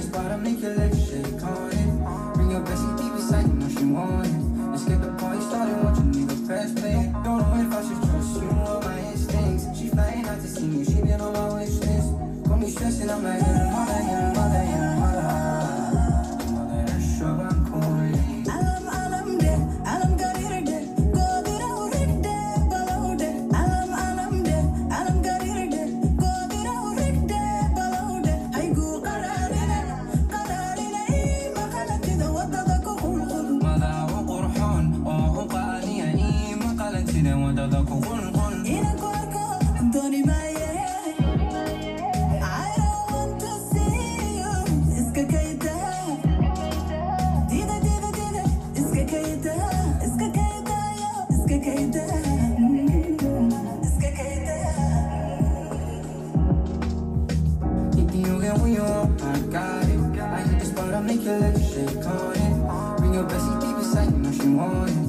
spot, I make your legs shake on it. Bring your bestie deep inside, you know she want it. Let's get the party started, watch a nigga press play. Don't know if I should trust you or my instincts. She flying out to see me, she been on my wish list. Got me stressing, I'm like, yeah, mother, yeah, mother, yeah, mother. Mother, show I'm cool. Make your legs shake on it. Bring your bestie deep inside, you know she want it.